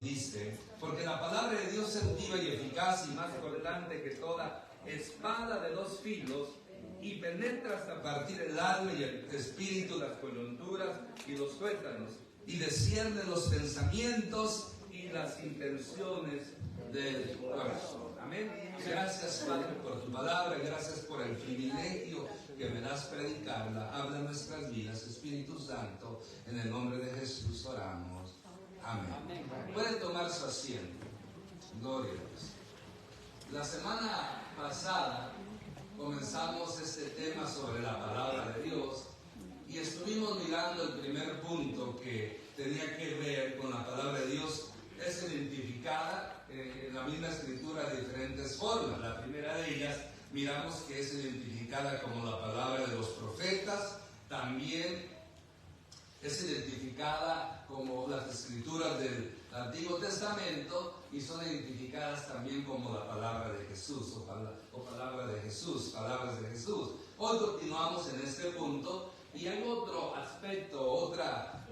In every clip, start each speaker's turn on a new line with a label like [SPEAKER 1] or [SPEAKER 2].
[SPEAKER 1] Dice, porque la palabra de Dios es viva y eficaz y más cortante que toda espada de dos filos y penetra hasta partir el alma y el espíritu, las coyunturas y los tuétanos, y discierne los pensamientos y las intenciones del corazón. Amén. Gracias, Padre, por tu palabra. Gracias por el privilegio que me das predicarla. Habla nuestras vidas, Espíritu Santo. En el nombre de Jesús oramos. Amén. Pueden tomar su asiento. Gloria a Dios. La semana pasada comenzamos este tema sobre la palabra de Dios y estuvimos mirando el primer punto que tenía que ver con la palabra de Dios. Es identificada en la misma escritura de diferentes formas. La primera de ellas miramos que es identificada como la palabra de los profetas, también es identificada como las escrituras del Antiguo Testamento y son identificadas también como la palabra de Jesús o palabra de Jesús, palabras de Jesús. Hoy continuamos en este punto y hay otro aspecto, otra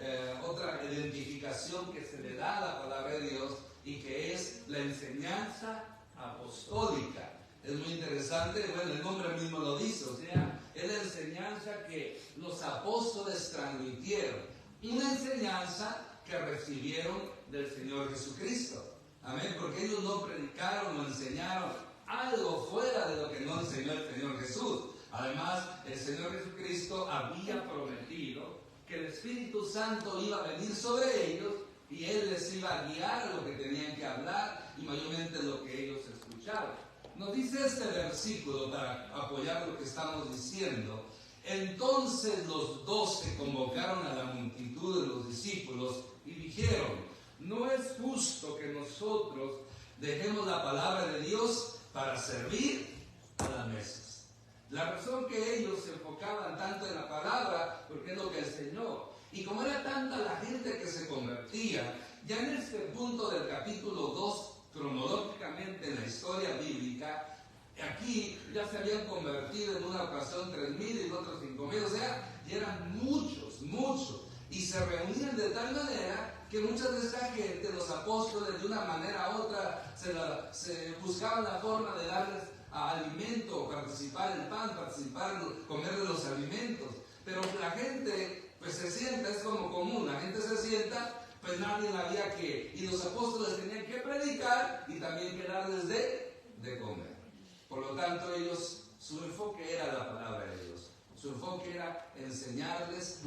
[SPEAKER 1] identificación que se le da a la palabra de Dios y que es la enseñanza apostólica. Es muy interesante, bueno, el nombre mismo lo dice, o sea, es la enseñanza que los apóstoles transmitieron, una enseñanza que recibieron del Señor Jesucristo. Amén, porque ellos no predicaron o enseñaron algo fuera de lo que no enseñó el Señor Jesús. Además, el Señor Jesucristo había prometido que el Espíritu Santo iba a venir sobre ellos y Él les iba a guiar lo que tenían que hablar y mayormente lo que ellos escuchaban. Nos dice este versículo para apoyar lo que estamos diciendo. Entonces los 12 convocaron a la multitud de los discípulos y dijeron: no es justo que nosotros dejemos la palabra de Dios para servir a las mesas. La razón que ellos se enfocaban tanto en la palabra, porque es lo que enseñó, y como era tanta la gente que se convertía, ya en este punto del capítulo 2, cronológicamente en la historia bíblica, aquí ya se habían convertido en una ocasión 3,000 y en otros 5,000, o sea, ya eran muchos, y se reunían de tal manera que muchas de esta gente, los apóstoles, de una manera u otra, se buscaban la forma de darles alimento, participar en el pan, comer de los alimentos. Pero la gente, pues se sienta, es como común, la gente se sienta, pues nadie había que, y los apóstoles tenían que predicar y también que darles de comer. Por lo tanto, ellos, su enfoque era la palabra de Dios. Su enfoque era enseñarles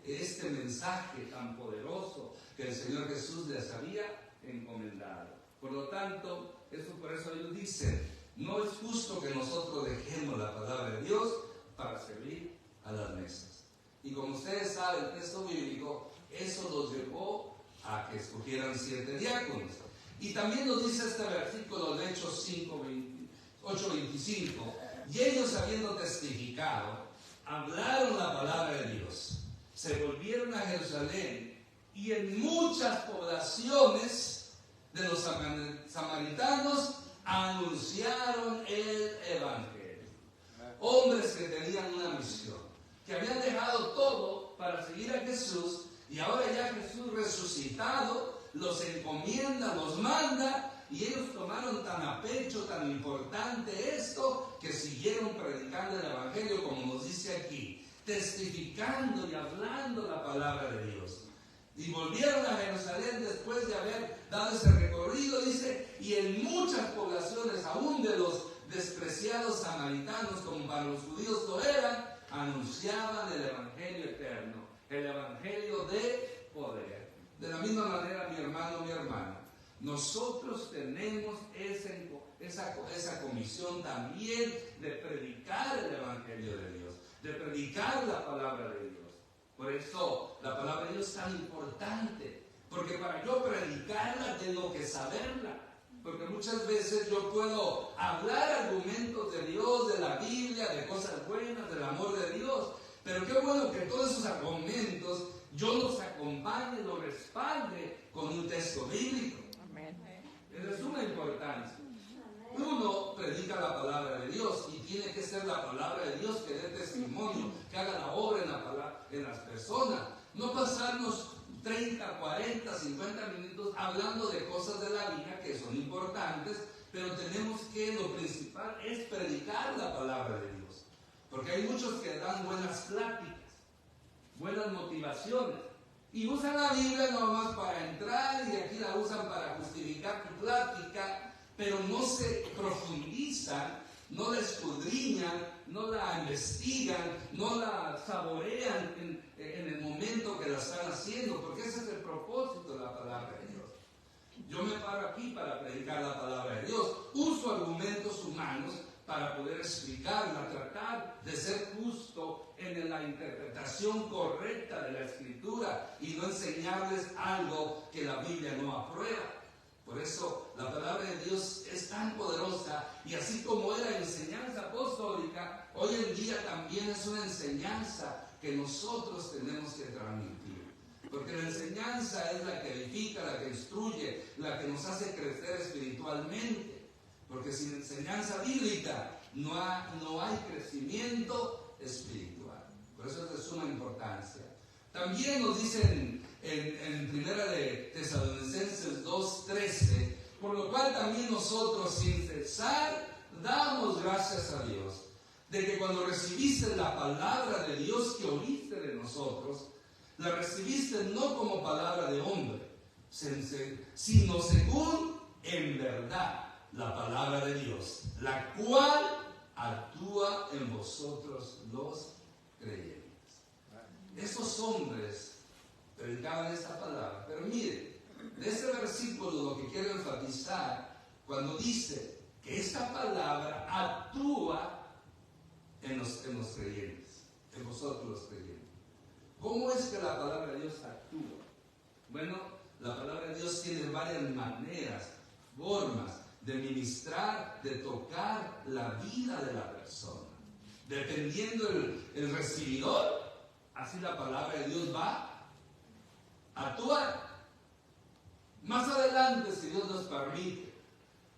[SPEAKER 1] este mensaje tan poderoso que el Señor Jesús les había encomendado. Por lo tanto, por eso ellos dicen: no es justo que nosotros dejemos la palabra de Dios para servir a las mesas. Y como ustedes saben, el texto bíblico, eso los llevó a que escogieran 7 diáconos. Y también nos dice este versículo de Hechos 8:25: y ellos, habiendo testificado, hablaron la palabra de Dios, se volvieron a Jerusalén, y en muchas poblaciones de los samaritanos anunciaron el evangelio. Hombres que tenían una misión, que habían dejado todo para seguir a Jesús, y ahora ya Jesús resucitado los encomienda, los manda, y ellos tomaron tan a pecho, tan importante esto, que siguieron predicando el evangelio, como nos dice aquí, testificando y hablando la palabra de Dios. Y volvieron a Jerusalén después de haber dado ese recorrido, dice, y en muchas poblaciones, aún de los despreciados samaritanos, como para los judíos lo eran, anunciaban el evangelio eterno, el evangelio de poder. De la misma manera, mi hermano, mi hermana, nosotros tenemos esa comisión también de predicar el evangelio de Dios, de predicar la palabra de Dios. Por eso la palabra de Dios es tan importante, porque para yo predicarla tengo que saberla. Porque muchas veces yo puedo hablar argumentos de Dios, de la Biblia, de cosas buenas, del amor de Dios, pero qué bueno que todos esos argumentos yo los acompañe, los respalde con un texto bíblico. Esa es una importancia. Uno predica la palabra de Dios y tiene que ser la palabra de Dios que dé testimonio, que haga la obra en las personas. No pasarnos 30, 40, 50 minutos hablando de cosas de la vida que son importantes, pero tenemos que, lo principal es predicar la palabra de Dios. Porque hay muchos que dan buenas pláticas, buenas motivaciones, y usan la Biblia nomás para entrar y aquí la usan para justificar tu plática, pero no se profundizan, no la escudriñan, no la investigan, no la saborean en el momento que la están haciendo, porque ese es el propósito de la palabra de Dios. Yo me paro aquí para predicar la palabra de Dios, uso argumentos humanos para poder explicarla, tratar de ser justo en la interpretación correcta de la Escritura y no enseñarles algo que la Biblia no aprueba. Por eso la palabra de Dios es tan poderosa, y así como era enseñanza apostólica, hoy en día también es una enseñanza que nosotros tenemos que transmitir. Porque la enseñanza es la que edifica, la que instruye, la que nos hace crecer espiritualmente. Porque sin enseñanza bíblica no hay crecimiento espiritual. Por eso es de suma importancia. También nos dicen en Primera de Tesalonicenses 2:13, por lo cual también nosotros sin cesar damos gracias a Dios, de que cuando recibiste la palabra de Dios que oíste de nosotros, la recibiste no como palabra de hombre, sino según en verdad la palabra de Dios, la cual actúa en vosotros los creyentes. Esos hombres predicaban esta palabra, pero mire, de este versículo lo que quiero enfatizar, cuando dice que esta palabra actúa en los creyentes, en vosotros los creyentes. ¿Cómo es que la palabra de Dios actúa? Bueno, la palabra de Dios tiene varias maneras, formas de ministrar, de tocar la vida de la persona. Dependiendo el recibidor, así la palabra de Dios va a actuar. Más adelante, si Dios nos permite,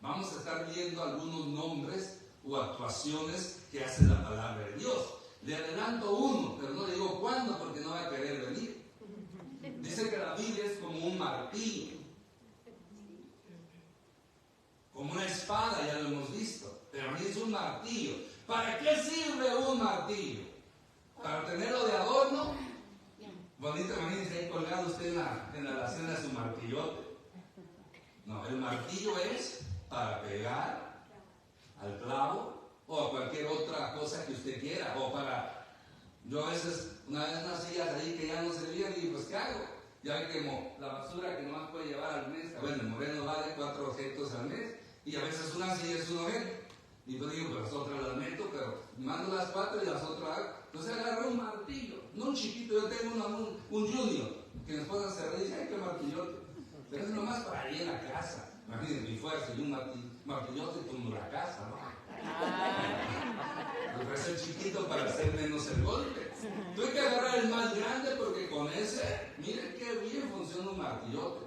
[SPEAKER 1] vamos a estar viendo algunos nombres o actuaciones que hace la palabra de Dios. Le adelanto uno, pero no le digo cuándo porque no va a querer venir. Dice que la Biblia es como un martillo, como una espada, ya lo hemos visto, pero a mí es un martillo. ¿Para qué sirve un martillo? ¿Para tenerlo de adorno? Bonito, imagínense ahí colgado usted en la alacena de su martillote. No, el martillo es para pegar al clavo o a cualquier otra cosa que usted quiera, o para... Yo a veces, una vez unas sillas ahí que ya no servían, y pues ¿qué hago? Ya ve que la basura que nomás puede llevar al mes, bueno, el Moreno vale 4 objetos al mes, y a veces una silla es un objeto. Y yo digo, pues las otras las meto, pero mando las 4 y las otras... Entonces agarré un martillo, no un chiquito, yo tengo un junior, que mi esposa se ríe y dice, ay, qué martillote. Pero es nomás para ahí en la casa. Imagínense mi fuerza y un martillote como la casa, ¿no? Porque es el chiquito para hacer menos el golpe. Tuve que agarrar el más grande porque con ese, miren qué bien funciona un martillote.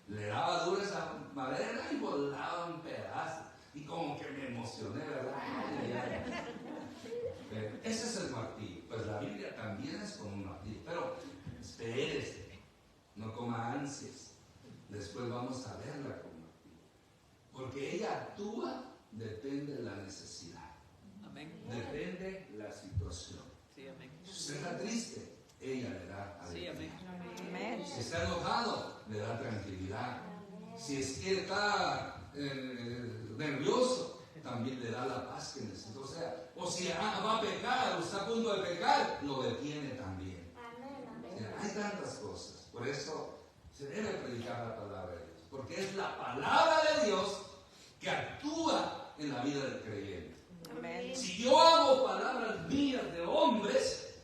[SPEAKER 1] Le daba dura esa madera y volaba un pedazo. Y como que me emocioné, ¿verdad? Ese es el martillo. Pues la Biblia también es como un martillo. Pero espérese, no coma ansias. Después vamos a verla como martillo. Porque ella actúa, depende de la necesidad.
[SPEAKER 2] Amén.
[SPEAKER 1] Depende de la situación.
[SPEAKER 2] Sí, amén.
[SPEAKER 1] Si usted está triste, ella le da alegría.
[SPEAKER 2] Sí, amén.
[SPEAKER 1] Si está enojado, le da tranquilidad. Si es que está nervioso, también le da la paz que necesita. O si va a pecar o está a punto de pecar, lo detiene también. Hay tantas cosas. Por eso se debe predicar la palabra de Dios. Porque es la palabra de Dios que actúa en la vida del creyente.
[SPEAKER 3] Amén.
[SPEAKER 1] Si yo hago palabras mías de hombres,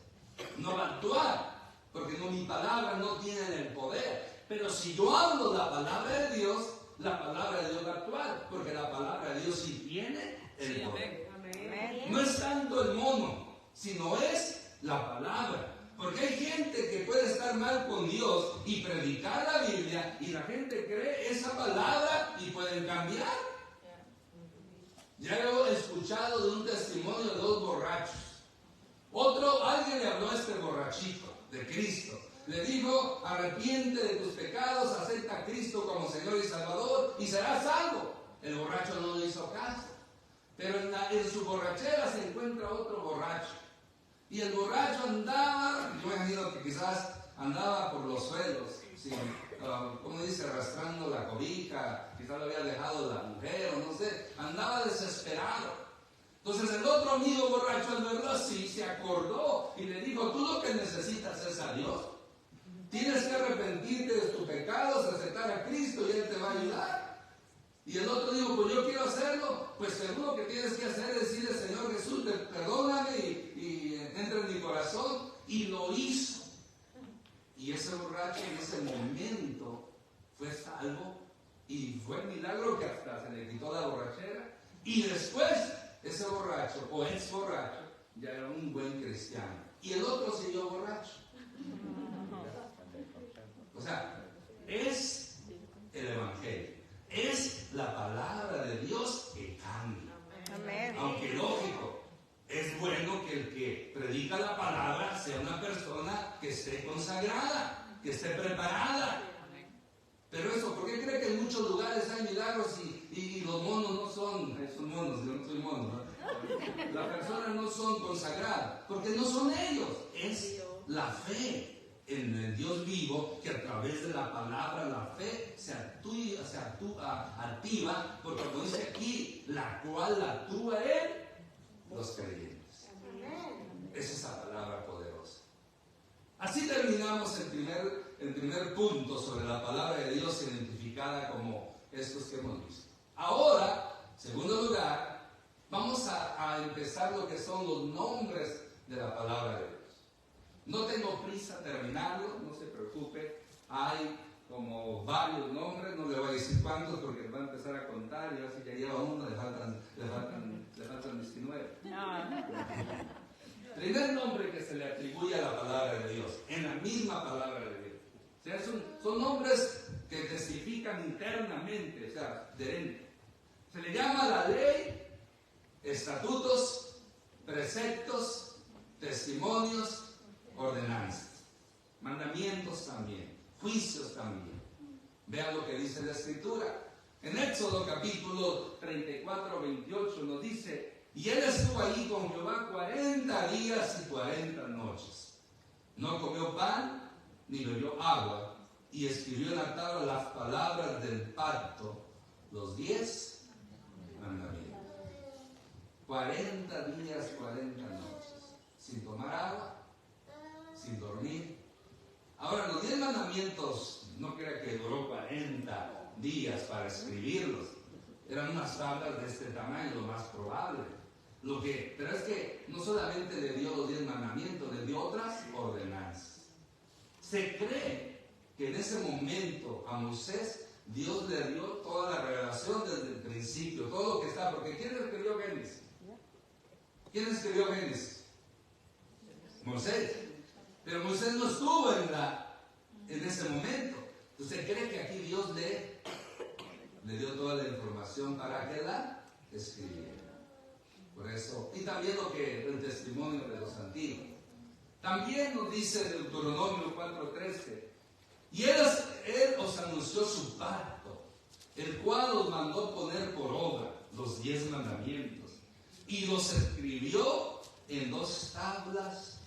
[SPEAKER 1] no va a actuar. Porque mi palabra no tiene el poder. Pero si yo hablo la palabra de Dios, la palabra de Dios va a actuar. Porque la palabra de Dios sí tiene el poder.
[SPEAKER 3] Amén.
[SPEAKER 1] No es tanto el mono, sino es la palabra. Porque hay gente que puede estar mal con Dios y predicar la Biblia y la gente cree esa palabra y pueden cambiar. Ya he escuchado de un testimonio de 2 borrachos. Alguien le habló a este borrachito de Cristo. Le dijo, arrepiente de tus pecados, acepta a Cristo como Señor y Salvador y serás salvo. El borracho no le hizo caso. Pero en su borrachera se encuentra otro borracho. Y el borracho andaba, yo me imagino que quizás andaba por los suelos, ¿sí? Como dice, arrastrando la cobija, quizás lo había dejado la mujer o no sé, andaba desesperado. Entonces el otro amigo borracho al verlo así se acordó y le dijo, tú lo que necesitas es a Dios. Tienes que arrepentirte de tus pecados, aceptar a Cristo y Él te va a ayudar. Y el otro dijo, pues yo quiero hacerlo. Pues seguro que tienes que hacer es decirle, Señor Jesús, perdóname y entra en mi corazón. Y lo hizo. Y ese borracho en ese momento fue salvo. Y fue el milagro que hasta se le quitó la borrachera. Y después, ese borracho o ex borracho ya era un buen cristiano. Y el otro siguió borracho. O sea, es el Evangelio. Es la palabra de Dios que cambia. Amén. Aunque lógico, es bueno que el que predica la palabra sea una persona que esté consagrada, que esté preparada. Pero eso, ¿por qué cree que en muchos lugares hay milagros y los monos no son monos? Yo no soy mono, ¿no? Las personas no son consagradas, porque no son ellos, es la fe en el Dios vivo, que a través de la palabra, la fe se activa, porque como dice aquí, la cual actúa en los creyentes. Es esa palabra poderosa. Así terminamos el primer punto sobre la palabra de Dios identificada como estos que hemos visto. Ahora, segundo lugar, vamos a empezar lo que son los nombres de la palabra de Dios. No tengo prisa a terminarlo, no se preocupe. Hay como varios nombres, no le voy a decir cuántos porque va a empezar a contar y así ya lleva uno, le faltan 19. Primer nombre que se le atribuye a la palabra de Dios, en la misma palabra de Dios. O sea, son nombres que testifican internamente, o sea, dentro. Se le llama la ley, estatutos, preceptos, testimonios, ordenanzas, mandamientos también, juicios también. Vean lo que dice la Escritura. En Éxodo capítulo 34, 28 nos dice, y él estuvo allí con Jehová 40 días y 40 noches. No comió pan ni bebió agua, y escribió en la tabla las palabras del pacto, los 10 mandamientos. 40 días, 40 noches, sin tomar agua, sin dormir. Ahora, los 10 mandamientos, no crea que duró 40 días para escribirlos. Eran unas tablas de este tamaño, lo más probable. Pero es que no solamente le dio los 10 mandamientos, le dio otras ordenanzas. Se cree que en ese momento a Moisés Dios le dio toda la revelación desde el principio, todo lo que está, porque ¿quién escribió Génesis? ¿Quién escribió Génesis? Moisés. Pero Moisés no estuvo en ese momento. ¿Usted cree que aquí Dios le dio toda la información para que la escribiera? Por eso, y también el testimonio de los antiguos. También nos dice Deuteronomio 4:13, y él os anunció su pacto, el cual os mandó poner por obra los 10 mandamientos, y los escribió en 2 tablas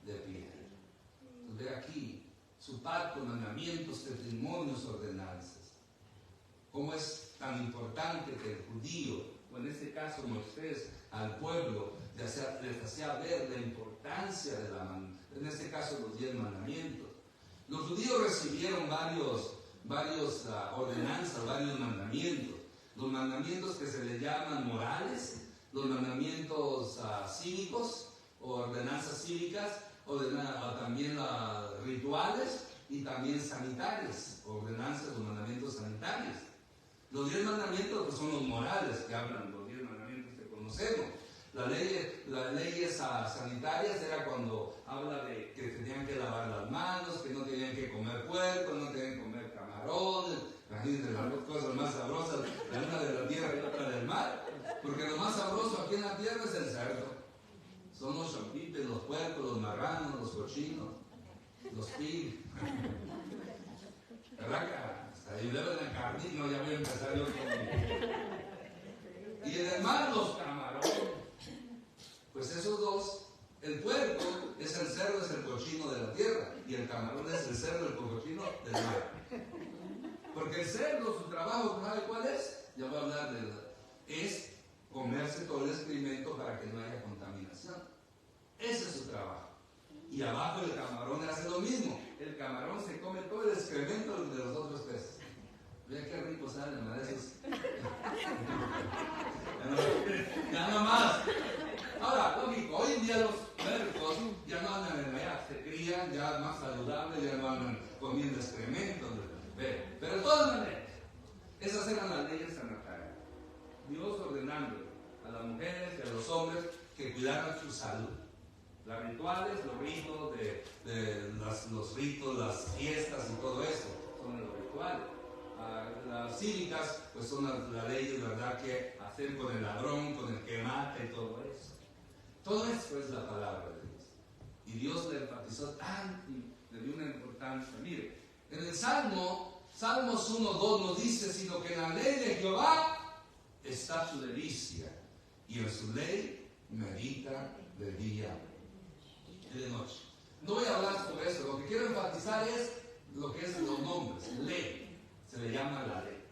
[SPEAKER 1] de piedra. Entonces, ve aquí, su pacto, mandamientos, testimonios, ordenanzas. Cómo es tan importante que el judío, o en este caso Moisés, al pueblo les hacía ver la importancia en este caso los 10 mandamientos. Los judíos recibieron varios ordenanzas, varios mandamientos. Los mandamientos que se les llaman morales, los mandamientos cívicos, o ordenanzas cívicas, también rituales y también sanitarias, ordenanzas o mandamientos sanitarios. Los 10 mandamientos pues, son los morales que hablan, los 10 mandamientos que conocemos. Las leyes sanitarias era cuando habla de que tenían que lavar las manos, que no tenían que comer puerco, no tenían que comer camarones. Imagínense las dos cosas más sabrosas, una de la tierra y otra del mar. Porque lo más sabroso aquí en la tierra es el cerdo. Son los champipes, los puercos, los marranos, los cochinos. Los pin. ¿Verdad que hasta ahí debe de carne? No, ya voy a empezar yo con... Y en el mar los camarones. Pues esos dos, el puerco es el cerdo, es el cochino de la tierra, y el camarón es el cerdo, el cochino del mar. Porque el cerdo, su trabajo, ¿sabe cuál es? Ya voy a hablar de él. Es comerse todo el excremento para que no haya contaminación. Ese es su trabajo. Y abajo el camarón hace lo mismo. El camarón se come todo el excremento de los otros peces. Mira qué rico salen, ¿no? Esos. Ya no más. Ahora, lógico, hoy en día los puercos ya no andan en allá, se crían ya más saludables, ya no andan comiendo excrementos. Pero de todas maneras, esas eran las leyes sanitarias. Dios ordenando a las mujeres y a los hombres que cuidaran su salud. Las rituales, los ritos los ritos, las fiestas y todo eso son los rituales. Las cívicas, pues son las leyes, ¿verdad?, que hacer con el ladrón, con el que mata y todo eso. Todo eso es la palabra de Dios. Y Dios le enfatizó tanto, le dio una importancia. Mire, en el Salmos 1:2 nos dice, sino que en la ley de Jehová está su delicia, y en su ley medita de día y de noche. No voy a hablar sobre eso, lo que quiero enfatizar es lo que es los nombres, ley. Se le llama la ley.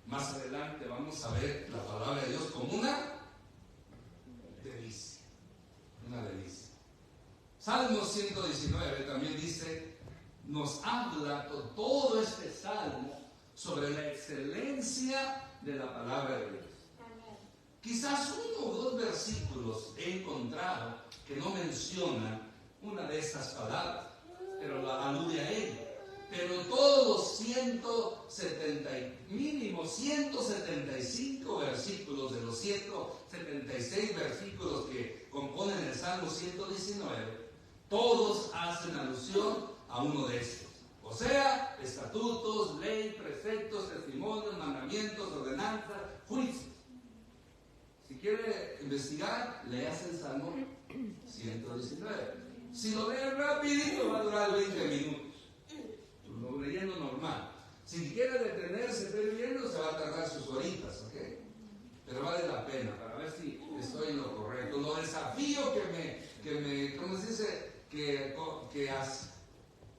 [SPEAKER 1] Más adelante vamos a ver la palabra de Dios como una delicia. Una delicia. Salmo 119 también dice, nos habla todo este salmo sobre la excelencia de la palabra de Dios. Quizás uno o dos versículos he encontrado que no mencionan una de estas palabras, pero la alude a ella. Pero todos los mínimo 175 versículos de los 176 versículos que componen el Salmo 119, todos hacen alusión a uno de estos. O sea, estatutos, ley, preceptos, testimonios, mandamientos, ordenanzas, juicios. Si quiere investigar, leas el Salmo 119. Si lo leen rapidito, va a durar 20 minutos. Lo leyendo normal. Si quiere detenerse leyendo, se va a tardar sus horitas, ¿ok? Pero vale la pena para ver si estoy en lo correcto. Lo desafío ¿cómo se dice? Que hace.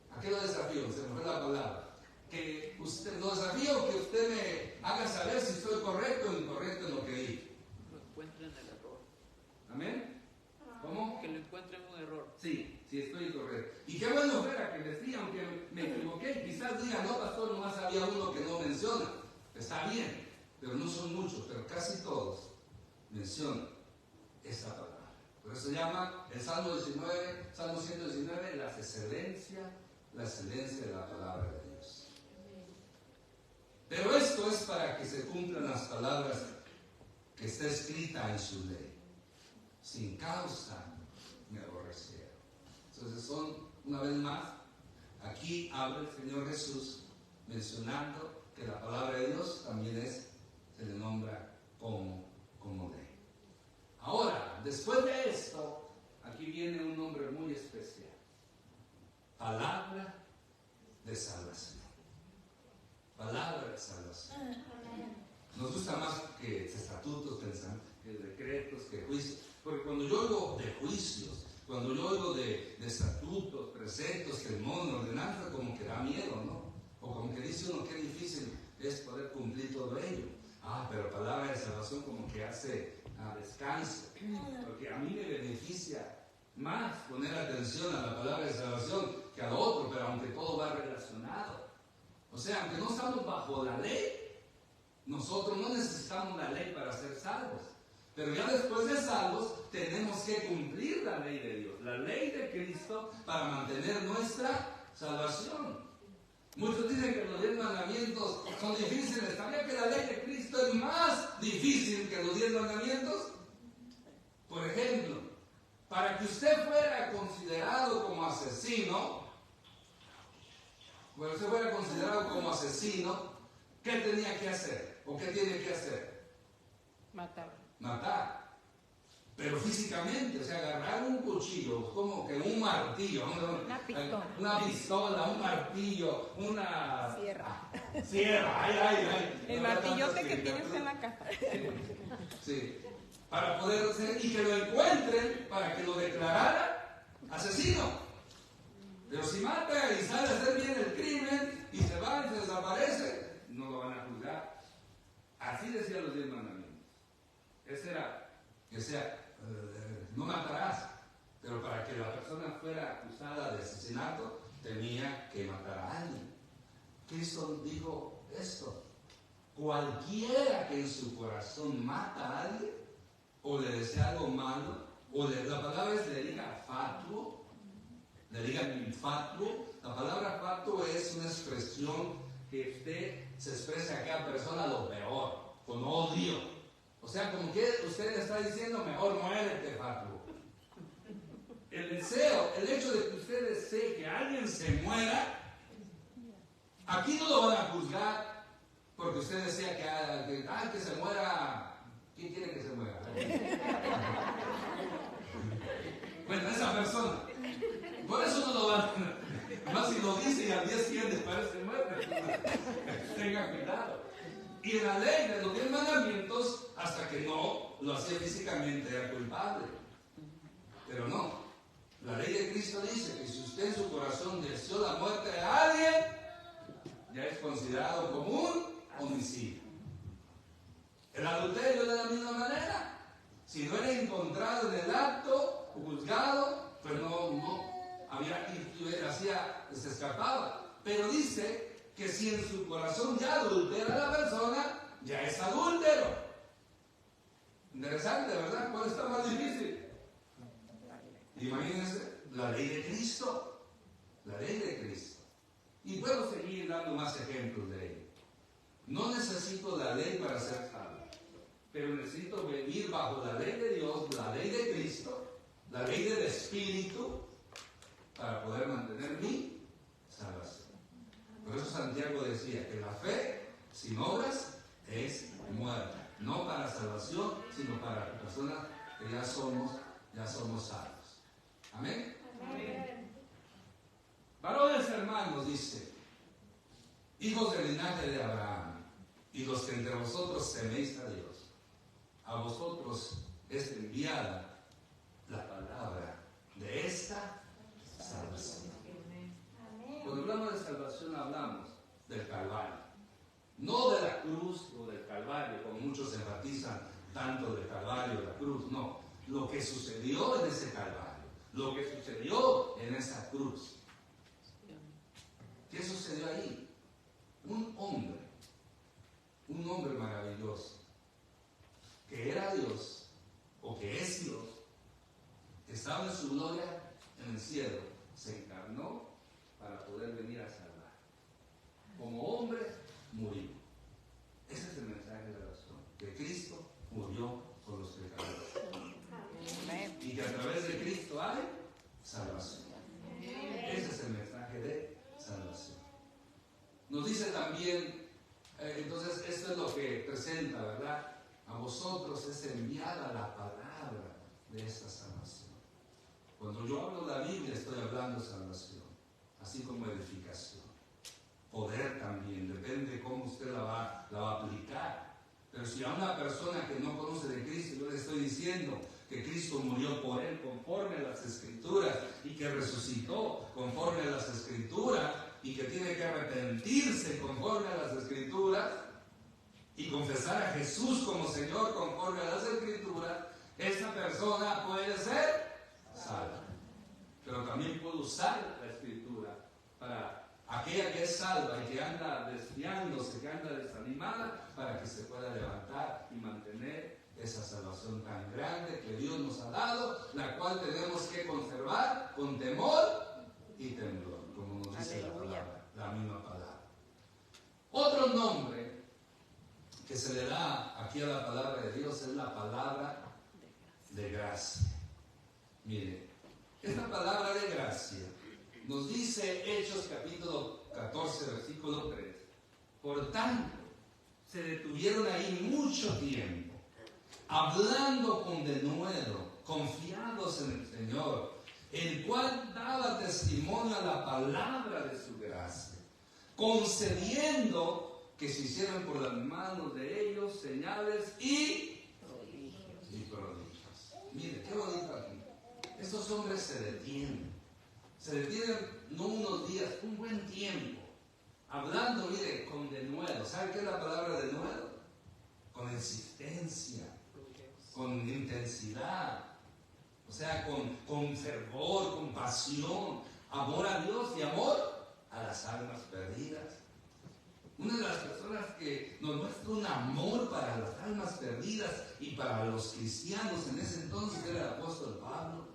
[SPEAKER 1] ¿A qué lo desafío? Se me fue la palabra. Lo desafío que usted me haga saber si estoy correcto o incorrecto en lo que digo.
[SPEAKER 2] Lo encuentren el error.
[SPEAKER 1] ¿Amén? ¿Cómo?
[SPEAKER 2] Que lo encuentren un error.
[SPEAKER 1] Sí, estoy correcto. Y qué bueno fuera que les diga, aunque me equivoqué, quizás diga, no, pastor, nomás había uno que no menciona. Está bien, pero no son muchos, pero casi todos mencionan esa palabra. Por eso se llama el Salmo 119, la excelencia de la palabra de Dios. Pero esto es para que se cumplan las palabras que está escrita en su ley. Sin causa me aborrecieron. Entonces una vez más, aquí habla el Señor Jesús mencionando que la palabra de Dios también se le nombra como ley. Ahora, después de esto, aquí viene un nombre muy especial. Palabra de salvación. Palabra de salvación. Nos gusta más que estatutos, que decretos, que juicios. Porque cuando yo oigo de juicios, cuando yo oigo de estatutos, preceptos, testimonios, ordenanzas, como que da miedo, ¿no? O como que dice uno que difícil es poder cumplir todo ello. Pero palabra de salvación como que hace descanso. Porque a mí me beneficia más poner atención a la palabra de salvación que a lo otro, pero aunque todo va relacionado. O sea, aunque no estamos bajo la ley, nosotros no necesitamos la ley para ser salvos. Pero ya después de salvos, tenemos que cumplir la ley de Dios, la ley de Cristo, para mantener nuestra salvación. Muchos dicen que los 10 mandamientos son difíciles. ¿Sabía que la ley de Cristo es más difícil que los 10 mandamientos? Por ejemplo, para que usted fuera considerado como asesino, ¿qué tenía que hacer? ¿O qué tiene que hacer?
[SPEAKER 2] Matar.
[SPEAKER 1] pero físicamente, o sea, agarrar un cuchillo, como que un martillo, una pistola, un martillo, una sierra, ay.
[SPEAKER 3] El martillote que tienes en la casa.
[SPEAKER 1] Sí, para poder hacer, y que lo encuentren para que lo declarara asesino. Pero si mata y sabe hacer bien el crimen y se va y se desaparece, no lo van a juzgar. Así decían los 10 mandamientos. Ese era, que sea, no matarás, pero para que la persona fuera acusada de asesinato, tenía que matar a alguien. Cristo dijo esto: cualquiera que en su corazón mata a alguien, o le desea algo malo, la palabra es le diga fatuo, le diga infatuo. La palabra fatuo es una expresión que usted se expresa a cada persona lo peor, con odio. O sea, como que usted le está diciendo, mejor muérete, fatuo. El deseo, el hecho de que usted desee que alguien se muera, aquí no lo van a juzgar porque usted desea que se muera. ¿Quién quiere que se muera? Bueno, esa persona. Por eso no lo van a... Más si lo dice y al día siguiente parece muerte. Tenga cuidado. Y en la ley de los 10 mandamientos, hasta que no lo hacía físicamente, era culpable. Pero no. La ley de Cristo dice que si usted en su corazón deseó la muerte de alguien, ya es considerado como un homicidio. El adulterio de la misma manera. Si no era encontrado en el acto, juzgado, pues no había, se escapaba. Pero dice que si en su corazón ya adultera a la persona, ya es adúltero. Interesante, ¿verdad? ¿Cuál está más difícil? Imagínense, la ley de Cristo. La ley de Cristo. Y puedo seguir dando más ejemplos de ello. No necesito la ley para ser salvo, pero necesito vivir bajo la ley de Dios, la ley de Cristo, la ley del Espíritu, para poder mantener mi salvación. Por eso Santiago decía que la fe sin obras es muerta. No para salvación, sino para personas que ya somos salvos. Amén.
[SPEAKER 3] Amén.
[SPEAKER 1] Varones hermanos, dice, hijos del linaje de Abraham, y los que entre vosotros teméis a Dios, a vosotros es enviada la palabra de esta salvación. Cuando hablamos de salvación hablamos del Calvario, no de la cruz o del Calvario, como muchos enfatizan tanto del Calvario o la cruz, no, lo que sucedió en ese Calvario, lo que sucedió en esa cruz. ¿Qué sucedió ahí? Un hombre maravilloso, que era Dios, o que es Dios, que estaba en su gloria en el cielo, se encarnó para poder venir a salvar. Como hombre, murió. Ese es el mensaje de la oración, que Cristo murió por los pecadores. Y que a través de Cristo hay salvación. Ese es el mensaje de salvación. Nos dice también, entonces esto es lo que presenta, ¿verdad? A vosotros es enviada la palabra de esta salvación. Cuando yo hablo de la Biblia estoy hablando de salvación, así como edificación. Poder también, depende de cómo usted la va a aplicar. Pero si a una persona que no conoce de Cristo, yo le estoy diciendo que Cristo murió por él conforme a las Escrituras y que resucitó conforme a las Escrituras y que tiene que arrepentirse conforme a las Escrituras y confesar a Jesús como Señor conforme a las Escrituras, esa persona puede ser salva. Pero también puede usar la Escritura para aquella que es salva y que anda desviándose, que anda desanimada, para que se pueda levantar y mantener esa salvación tan grande que Dios nos ha dado, la cual tenemos que conservar con temor y temblor, como nos dice la palabra, la misma palabra. Otro nombre que se le da aquí a la palabra de Dios es la palabra de gracia. Mire, esta palabra de gracia nos dice Hechos capítulo 14, versículo 3. Por tanto, se detuvieron ahí mucho tiempo, hablando con denuedo confiados en el Señor, el cual daba testimonio a la palabra de su gracia, concediendo que se hicieran por las manos de ellos señales y prodigios. Mire, qué bonito aquí. Estos hombres se detienen no unos días, un buen tiempo, hablando, mire, con denuedo. ¿Sabe qué es la palabra denuedo? Con insistencia, con intensidad, o sea, con fervor, con pasión, amor a Dios y amor a las almas perdidas. Una de las personas que nos muestra un amor para las almas perdidas y para los cristianos en ese entonces era el apóstol Pablo.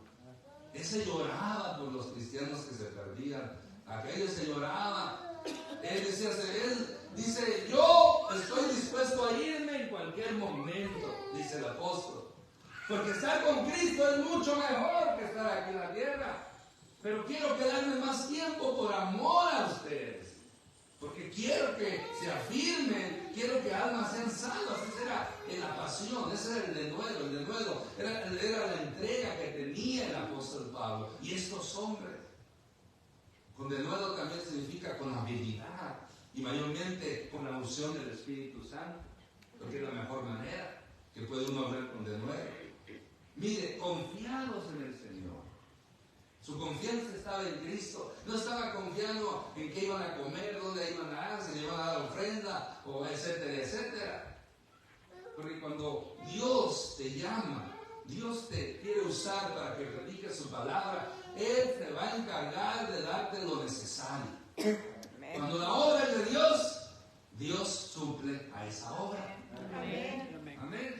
[SPEAKER 1] Ese lloraba por los cristianos que se perdían, aquellos se lloraba. Él decía, él dice, yo estoy dispuesto a irme en cualquier momento, dice el apóstol, porque estar con Cristo es mucho mejor que estar aquí en la tierra, pero quiero quedarme más tiempo por amor a ustedes, porque quiero que se afirmen, quiero que almas sean salvas. Esa era la pasión, ese era el denuedo, era la entrega que tenía el apóstol Pablo. Y estos hombres, con denuedo también significa con habilidad, y mayormente con la unción del Espíritu Santo, porque es la mejor manera que puede uno hablar con denuedo. Mire, confiados en el Señor. Su confianza estaba en Cristo. No estaba confiando en qué iban a comer, dónde iban a dar, si le iban a dar ofrenda, o etcétera, etcétera. Porque cuando Dios te llama, Dios te quiere usar para que prediques su palabra, Él te va a encargar de darte lo necesario. Cuando la obra es de Dios, Dios suple a esa obra.
[SPEAKER 3] Amén.
[SPEAKER 1] Amén.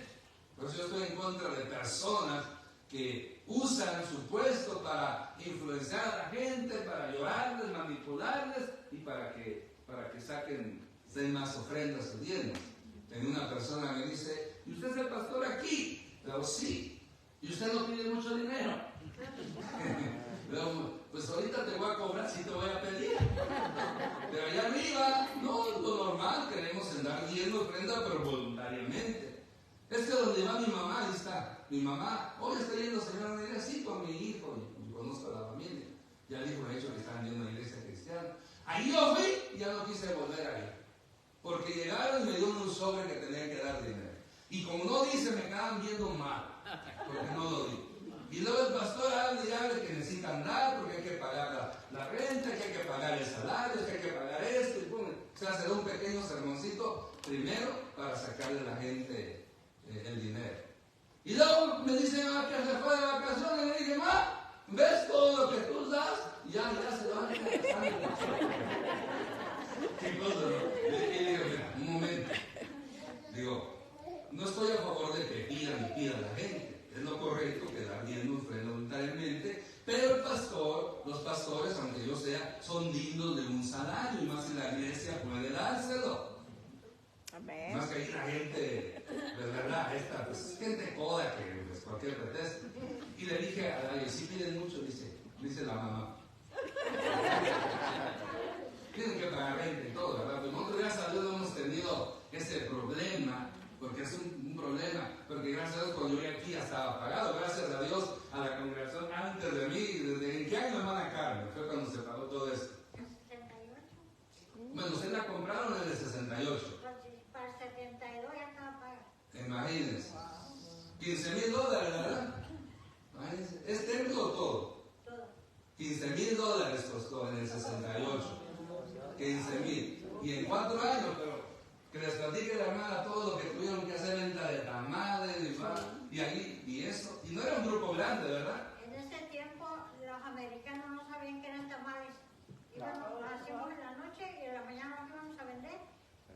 [SPEAKER 1] Por eso yo estoy en contra de personas que usan su puesto para influenciar a la gente, para llorarles, manipularles y para que den más ofrendas o diezmos. Una persona me dice, ¿y usted es el pastor aquí? Pero sí. ¿Y usted no pide mucho dinero? Pero, pues ahorita te voy a cobrar, sí te voy a pedir. Pero allá arriba, no, lo normal, queremos en dar diezmo, ofrenda, pero voluntariamente. Es que donde va mi mamá, ahí está. Mi mamá, hoy está yendo señora a una iglesia, sí, con mi hijo, y conozco a la familia. Ya el hijo me ha dicho que están yendo a una iglesia cristiana. Ahí yo fui y ya no quise volver a ir. Porque llegaron y me dieron un sobre que tenía que dar dinero. Y como no dice, me quedaban viendo mal, porque no lo di. Y luego el pastor habla y habla que necesitan dar, porque hay que pagar la renta, que hay que pagar el salario, que hay que pagar esto. Y pum, o sea, se da un pequeño sermoncito primero para sacarle a la gente el dinero. Y luego me dice que se fue de vacaciones y le dije, ma, ¿ves todo lo que tú das? Ya se van a ¿qué cosa, no? Y digo, mira, un momento. Digo, no estoy a favor de que pidan y pida la gente. Es lo correcto que dar diezmo ofrenda voluntariamente. Pero los pastores, aunque yo sea, son dignos de un salario. Y más si la iglesia puede dárselo.
[SPEAKER 3] Amén.
[SPEAKER 1] Más que ahí la gente, de verdad, pues gente coda que pues, cualquier pretexto. Y le dije a alguien, si piden mucho, dice la mamá. Tienen que pagar renta y todo, ¿verdad? Pero nosotros, gracias a Dios, no hemos tenido ese problema, porque es un problema, porque gracias a Dios, cuando yo llegué aquí ya estaba pagado. Gracias a Dios, a la congregación antes de mí, ¿desde en qué año, hermana Carmen? Fue cuando se pagó todo esto.
[SPEAKER 4] ¿En 68?
[SPEAKER 1] Bueno, ustedes la compraron en el 68.
[SPEAKER 4] Para el 72 ya estaba pagada.
[SPEAKER 1] Imagínense. $15,000, ¿verdad? Imagínense. ¿Es templo o todo?
[SPEAKER 4] Todo.
[SPEAKER 1] $15,000 costó en el 68. 15,000. Y en 4 años, pero que les platique la hermana todo lo que tuvieron que hacer, venta de tamales y ahí, y eso. Y no era un grupo grande, ¿verdad?
[SPEAKER 4] En ese tiempo los americanos no sabían que eran tamales. Íbamos, hacíamos en la noche y en la mañana nos íbamos a vender.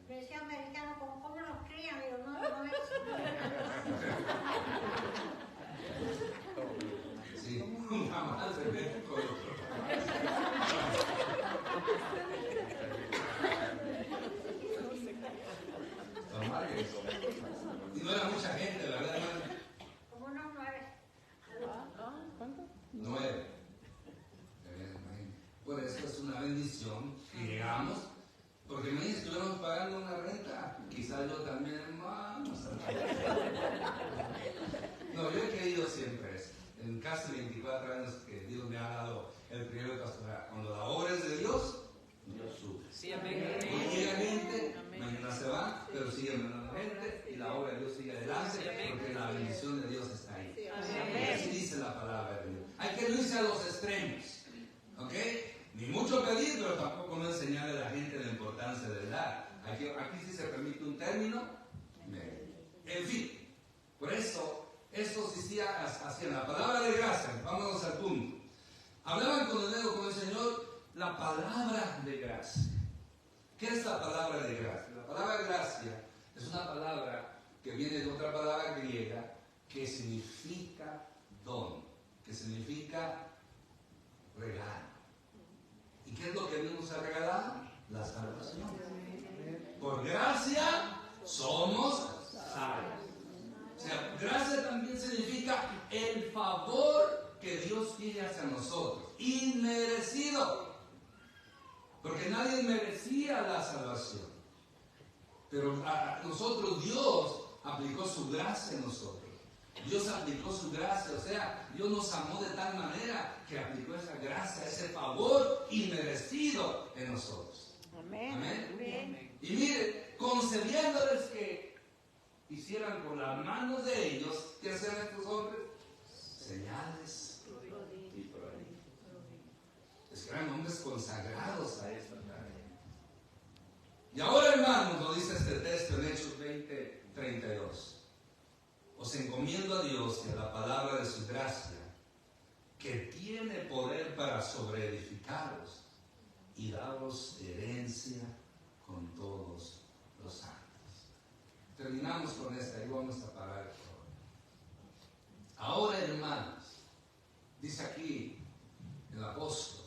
[SPEAKER 4] Me decía americano, ¿cómo los crían? Digo, no es.
[SPEAKER 1] Sí, un tamal se vende con otro. Tamales. Y no era mucha gente, ¿verdad, hermano?
[SPEAKER 4] Como unos 9.
[SPEAKER 3] ¿Cuánto?
[SPEAKER 1] 9. Por eso es una bendición que llegamos, porque me estuvieron pagando una renta, quizás yo también, hermano. No, yo he querido siempre eso. en casi 24 años que Dios me ha dado el primer pastoral. Cuando la obra es de Dios, Dios sube.
[SPEAKER 2] Sí, amén.
[SPEAKER 1] Hoy llega gente,
[SPEAKER 2] Amén.
[SPEAKER 1] mañana se va, pero sigue mandando gente y la obra de Dios sigue adelante
[SPEAKER 2] Sí, amén.
[SPEAKER 1] porque la bendición de Dios está ahí.
[SPEAKER 3] Sí,
[SPEAKER 2] amén.
[SPEAKER 1] Así dice la palabra de Dios. Hay que no irse a los extremos, ¿ok? Ni mucho pedir, pero tampoco no enseñarle a la gente la importancia de dar. Aquí sí se permite un término medio. En fin, por eso, esto existía así en la palabra de gracia. Vámonos al punto. Hablaban con el Señor la palabra de gracia. ¿Qué es la palabra de gracia? La palabra gracia es una palabra que viene de otra palabra griega que significa don, que significa regalo. ¿Y qué es lo que Dios nos ha regalado? La salvación. Por gracia somos salvos. O sea, gracia también significa el favor que Dios tiene hacia nosotros, inmerecido. Porque nadie merecía la salvación. Pero a nosotros Dios aplicó su gracia en nosotros. Dios aplicó su gracia, o sea, Dios nos amó de tal manera que aplicó esa gracia, ese favor inmerecido en nosotros.
[SPEAKER 3] Amén.
[SPEAKER 1] Amén.
[SPEAKER 3] Amén.
[SPEAKER 1] Y mire, concediéndoles que hicieran con las manos de ellos, ¿qué hacían estos hombres? Señales y prodigios. Es que eran hombres consagrados a esta tarea. Y ahora, hermanos, lo dice este texto en Hechos 20:32. Os encomiendo a Dios y a la palabra de su gracia, que tiene poder para sobreedificaros y daros herencia con todos los santos. Terminamos con esta y vamos a parar por hoy. Ahora, hermanos, dice aquí el apóstol,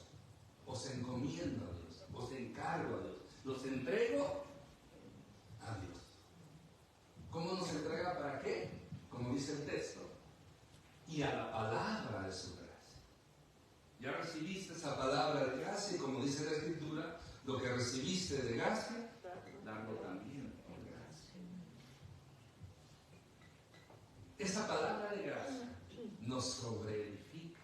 [SPEAKER 1] os encomiendo a Dios, os encargo a Dios, los entrego a Dios. ¿Cómo nos entrega? ¿Para qué? Como dice el texto, y a la palabra de su gracia. Ya recibiste esa palabra de gracia y como dice la Escritura, lo que recibiste de gracia, darlo también por gracia. Esa palabra de gracia nos sobreedifica,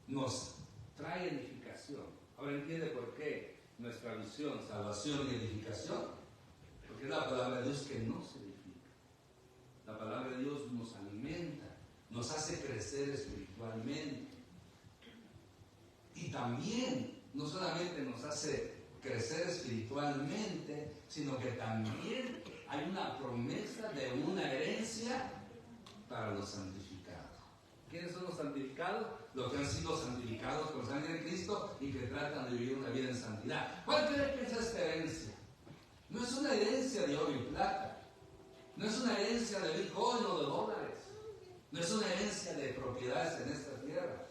[SPEAKER 1] nos trae edificación. Ahora entiende por qué nuestra visión, salvación y edificación, porque es la palabra de Dios que nos edifica. La palabra de Dios nos alimenta, nos hace crecer espiritualmente. Y también, no solamente nos hace crecer espiritualmente, sino que también hay una promesa de una herencia para los santificados. ¿Quiénes son los santificados? Los que han sido santificados por sangre de Cristo y que tratan de vivir una vida en santidad. ¿Cuál cree que es esta herencia? No es una herencia de oro y plata. No es una herencia de Bitcoin o de dólares. No es una herencia de propiedades en esta tierra.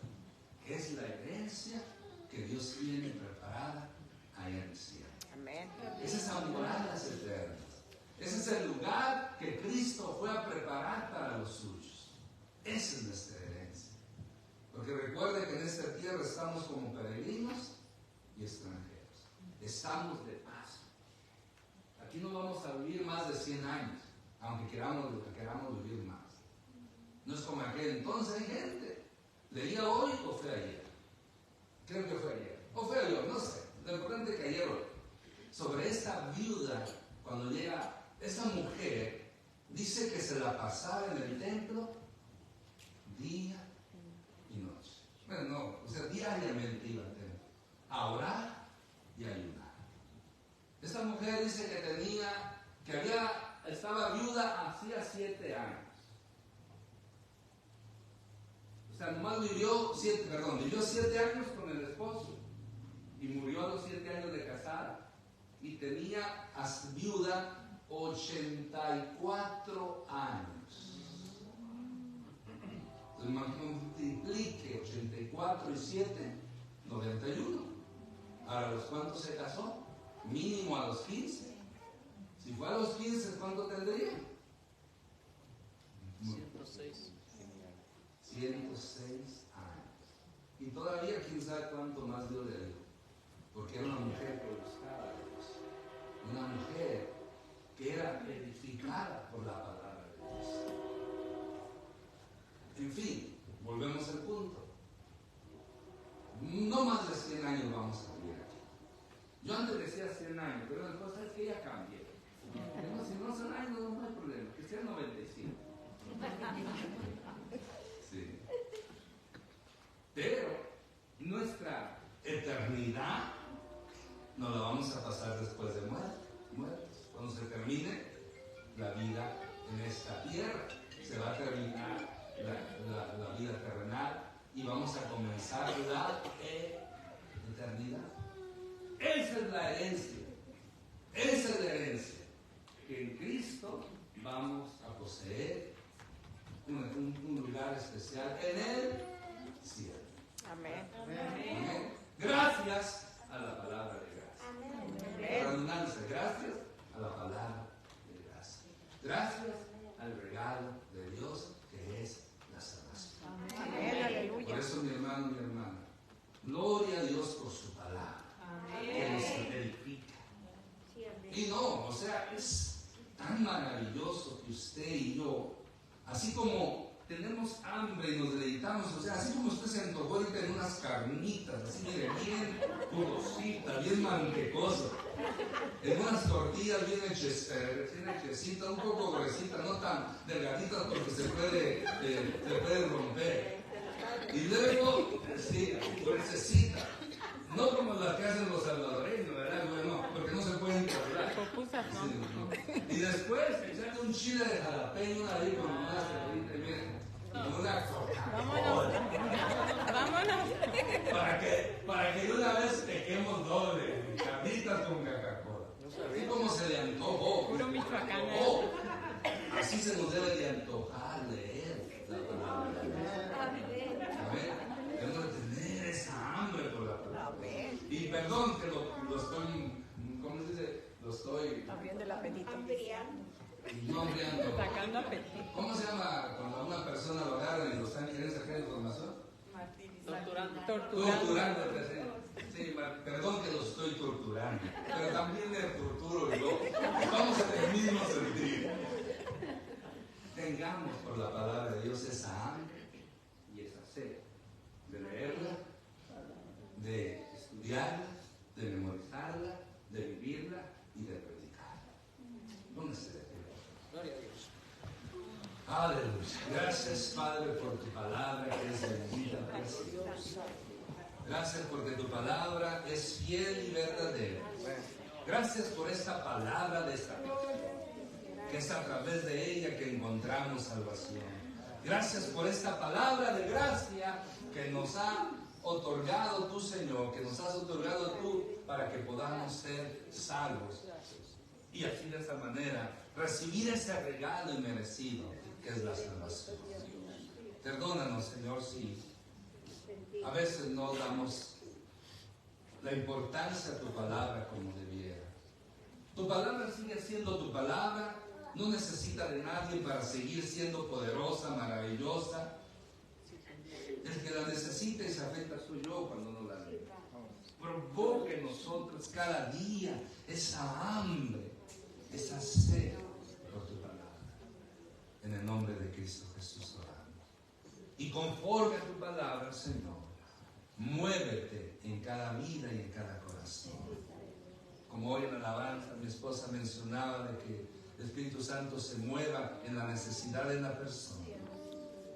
[SPEAKER 1] Es la herencia que Dios tiene preparada allá en el cielo.
[SPEAKER 3] Amén.
[SPEAKER 1] Es esa moradas eternas. Ese es el lugar que Cristo fue a preparar para los suyos. Esa es nuestra herencia. Porque recuerde que en esta tierra estamos como peregrinos y extranjeros. Estamos de paso. Aquí no vamos a vivir más de 100 años. Aunque queramos vivir más. No es como aquel entonces. Hay gente. ¿Leía hoy o fue ayer? Creo que fue ayer. O fue ayer, no sé. Lo importante es que ayer hoy. Sobre esta viuda, cuando llega, esta mujer dice que se la pasaba en el templo día y noche. Bueno, no, o sea, diariamente iba al templo a orar y a ayunar. Esta mujer dice que estaba viuda hacía 7 años. O sea, nomás vivió 7 años con el esposo y murió a los 7 años de casada y tenía viuda 84 años. Entonces, multiplique 84 y 7, 91. ¿A los cuántos se casó? Mínimo a los 15. Si fue a los 15, ¿cuánto tendría?
[SPEAKER 2] 106.
[SPEAKER 1] 106 años. Y todavía quién sabe cuánto más Dios le dio. Porque era una mujer que buscaba a Dios. Una mujer que era edificada por la palabra de Dios. En fin, Yo antes decía 100 años, pero la cosa es que ya cambié. No, si no son años, no hay problema, que sean 95. Sí. Pero nuestra eternidad no la vamos a pasar después de muertos. Cuando se termine la vida en esta tierra, se va a terminar la vida terrenal y vamos a comenzar la eternidad. Esa es la herencia. Esa es la herencia. Que en Cristo vamos a poseer un lugar especial en el cielo.
[SPEAKER 3] Amén.
[SPEAKER 1] Amén. Gracias a la palabra de gracia. Redundancia, gracias a la palabra de gracia. Gracias al regalo de Dios que es la salvación.
[SPEAKER 3] Amén. Aleluya.
[SPEAKER 1] Por eso, mi hermano, mi hermana, gloria a Dios por su palabra, que nos edifica. Y no, o sea, es tan maravilloso que usted y yo, así como tenemos hambre y nos deleitamos, o sea, así como usted se antojó ahorita en unas carnitas, así mire, bien jugosita, bien mantecosa, en unas tortillas bien hechecitas, un poco gruesitas, no tan delgaditas porque se puede romper. Y luego, sí, gruesecita, no como las que hacen los salvadoreños, ¿verdad? Bueno, porque no se pueden cortar.
[SPEAKER 3] Pupusas, ¿no?
[SPEAKER 1] Sí. Y después echarle un chile de jalapeño ahí con unas cerditas, miren, con una Coca-Cola.
[SPEAKER 3] Vámonos.
[SPEAKER 1] Para que de una vez pequemos doble, carnitas con Coca-Cola. Así como se le antojó.
[SPEAKER 3] Puro michoacán.
[SPEAKER 1] Así se nos debe de antojar leer la palabra. Amén. Debemos de tener esa hambre por la palabra. Y perdón que lo estoy, ¿cómo se dice? Lo estoy
[SPEAKER 3] Abriendo el apetito.
[SPEAKER 1] no hambriando.
[SPEAKER 3] Sacando apetito.
[SPEAKER 1] ¿Cómo se llama cuando a una persona lo agarran y lo están queriendo sacar de información?
[SPEAKER 2] Torturando.
[SPEAKER 1] Torturando. Sí, perdón que lo estoy torturando, pero también le torturo yo. Vamos en el mismo sentido. Tengamos por la palabra de Dios esa hambre y esa sed de leerla, de estudiarla, de memorizarla, de vivirla y de predicarla. Póngase de pie.
[SPEAKER 2] Gloria a Dios.
[SPEAKER 1] Aleluya. Gracias, Padre, por tu palabra que es bendita, preciosa. Gracias porque tu palabra es fiel y verdadera. Gracias por esta palabra de salvación, que es a través de ella que encontramos salvación. Gracias por esta palabra de gracia que nos ha otorgado tu Señor, que nos has otorgado tú para que podamos ser salvos. Y así de esa manera recibir ese regalo inmerecido que es la salvación. Perdónanos, Señor, si a veces no damos la importancia a tu palabra como debiera. Tu palabra sigue siendo tu palabra, no necesita de nadie para seguir siendo poderosa, maravillosa. El que la necesita y se afecta soy yo cuando no la leo. Provoque en nosotros cada día esa hambre, esa sed por tu palabra. En el nombre de Cristo Jesús oramos. Y conforme a tu palabra, Señor, muévete en cada vida y en cada corazón. Como hoy en la alabanza mi esposa mencionaba de que el Espíritu Santo se mueva en la necesidad de la persona.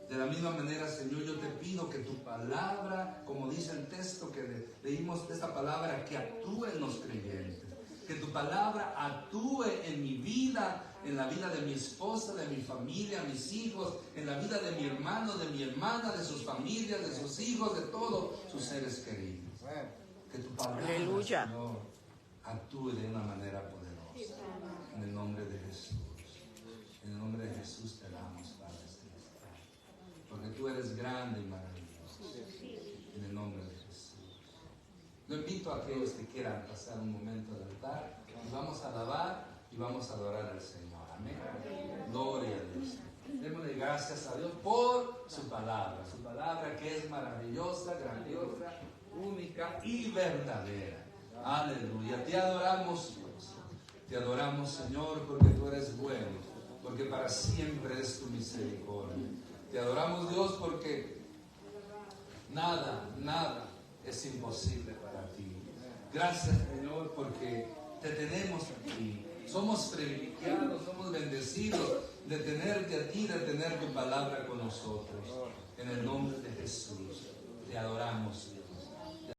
[SPEAKER 1] De la misma manera, Señor, yo te pido que tu palabra, como dice el texto que leímos de esta palabra, que actúe en los creyentes. Que tu palabra actúe en mi vida, en la vida de mi esposa, de mi familia, mis hijos, en la vida de mi hermano, de mi hermana, de sus familias, de sus hijos, de todos sus seres queridos. Que tu palabra,
[SPEAKER 3] Aleluya,
[SPEAKER 1] Señor, actúe de una manera poderosa. En el nombre de Jesús. En el nombre de Jesús te damos, Padre Celestial. Porque tú eres grande y maravilloso. En el nombre de Jesús. Lo invito a aquellos que quieran pasar un momento al altar. Y vamos a alabar y vamos a adorar al Señor. Amén. Gloria a Dios. Démosle gracias a Dios por su palabra. Su palabra que es maravillosa, grandiosa, única y verdadera. Aleluya. Te adoramos, Dios. Te adoramos, Señor, porque tú eres bueno. Porque para siempre es tu misericordia. Te adoramos, Dios, porque nada es imposible para ti. Gracias, Señor, porque te tenemos aquí. Somos privilegiados, somos bendecidos de tenerte a ti, de tener tu palabra con nosotros. En el nombre de Jesús.